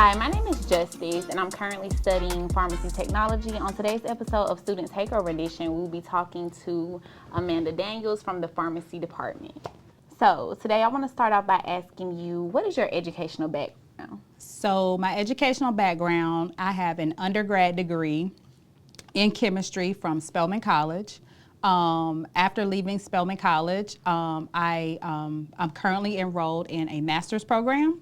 Hi, my name is Justice, and I'm currently studying pharmacy technology. On today's episode of Student Takeover Edition, we'll be talking to Amanda Daniels from the pharmacy department. So today I want to start out by asking you, what is your educational background? So my educational background, I have an undergrad degree in chemistry from Spelman College. After leaving Spelman College, I'm currently enrolled in a master's program,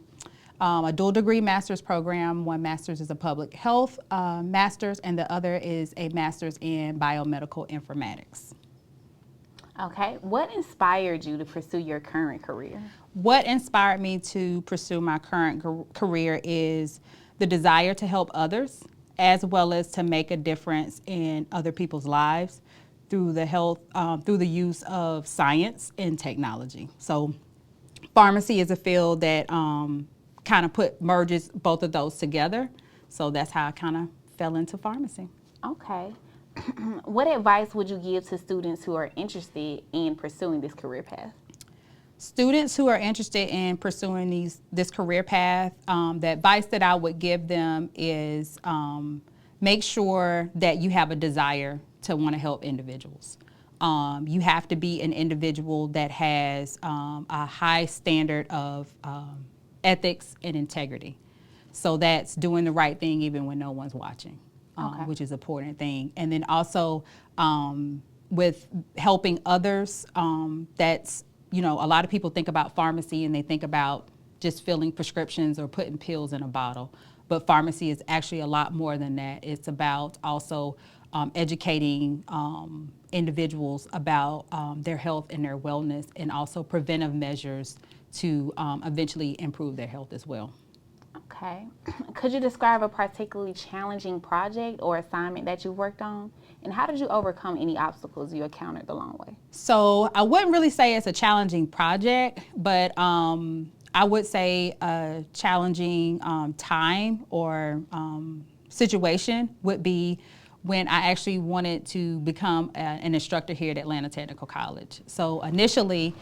a dual degree master's program. One master's is a public health master's, and the other is a master's in biomedical informatics. Okay, what inspired you to pursue your current career? What inspired me to pursue my current career is the desire to help others, as well as to make a difference in other people's lives through the use of science and technology. So pharmacy is a field that kind of merges both of those together. So that's how I kind of fell into pharmacy. Okay. What advice would you give to students who are interested in pursuing this career path? Students who are interested in pursuing this career path, the advice that I would give them is make sure that you have a desire to want to help individuals. You have to be an individual that has a high standard of ethics and integrity. So that's doing the right thing even when no one's watching, which is an important thing. And then also with helping others, that's, a lot of people think about pharmacy and they think about just filling prescriptions or putting pills in a bottle. But pharmacy is actually a lot more than that. It's about also educating individuals about their health and their wellness, and also preventive measures to eventually improve their health as well. Okay. Could you describe a particularly challenging project or assignment that you worked on? And how did you overcome any obstacles you encountered along the way? So I wouldn't really say it's a challenging project, but I would say a challenging time or situation would be when I actually wanted to become an instructor here at Atlanta Technical College. So initially,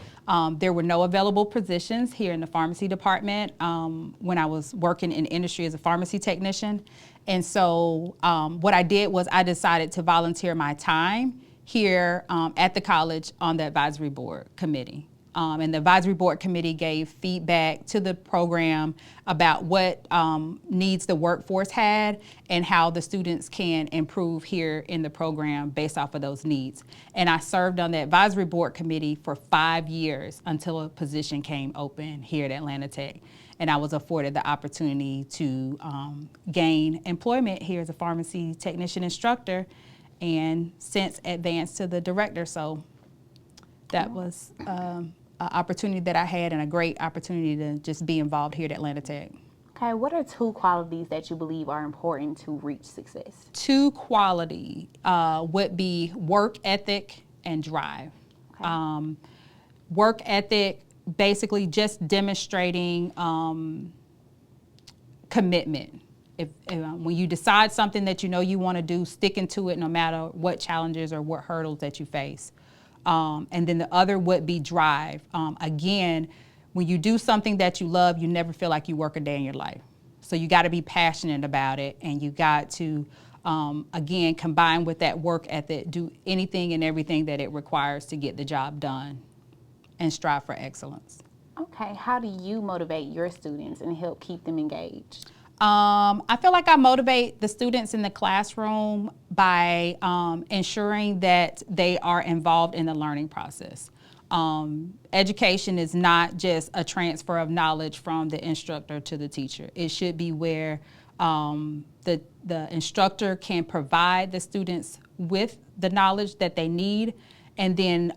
there were no available positions here in the pharmacy department when I was working in industry as a pharmacy technician. And so what I did was I decided to volunteer my time here at the college on the advisory board committee. And the advisory board committee gave feedback to the program about what needs the workforce had and how the students can improve here in the program based off of those needs. And I served on the advisory board committee for 5 years until a position came open here at Atlanta Tech. And I was afforded the opportunity to gain employment here as a pharmacy technician instructor, and since advanced to the director. So that was an opportunity that I had, and a great opportunity to just be involved here at Atlanta Tech. Okay, what are 2 qualities that you believe are important to reach success? 2 quality would be work ethic and drive. Okay. Work ethic, basically just demonstrating commitment. When you decide something that you want to do, sticking to it no matter what challenges or what hurdles that you face. And then the other would be drive. Again, when you do something that you love, you never feel like you work a day in your life. So you got to be passionate about it, and you got to, again, combine with that work ethic, do anything and everything that it requires to get the job done, and strive for excellence. Okay, how do you motivate your students and help keep them engaged? I feel like I motivate the students in the classroom by ensuring that they are involved in the learning process. Education is not just a transfer of knowledge from the instructor to the teacher. It should be where the instructor can provide the students with the knowledge that they need, and then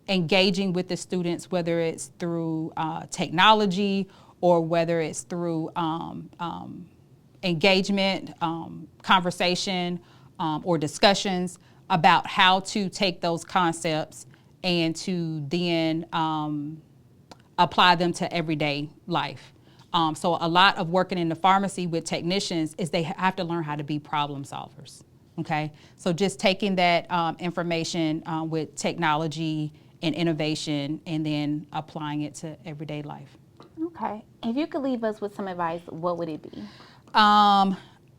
engaging with the students, whether it's through technology or whether it's through engagement, conversation, or discussions about how to take those concepts and to then apply them to everyday life. So a lot of working in the pharmacy with technicians is they have to learn how to be problem solvers. Okay, so just taking that information with technology and innovation, and then applying it to everyday life. Okay. If you could leave us with some advice, what would it be?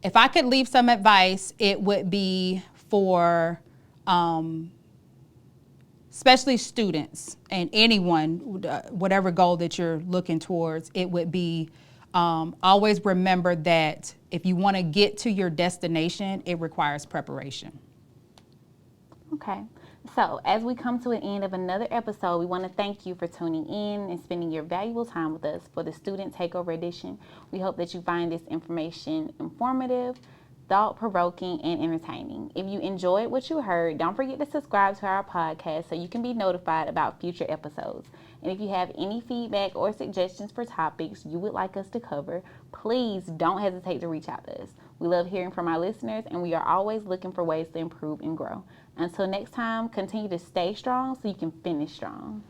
If I could leave some advice, it would be for especially students and anyone, whatever goal that you're looking towards, it would be always remember that if you want to get to your destination, it requires preparation. Okay. So, as we come to an end of another episode, we want to thank you for tuning in and spending your valuable time with us for the Student Takeover Edition. We hope that you find this information informative, thought-provoking, and entertaining. If you enjoyed what you heard, don't forget to subscribe to our podcast so you can be notified about future episodes. And if you have any feedback or suggestions for topics you would like us to cover, please don't hesitate to reach out to us. We love hearing from our listeners, and we are always looking for ways to improve and grow. Until next time, continue to stay strong so you can finish strong.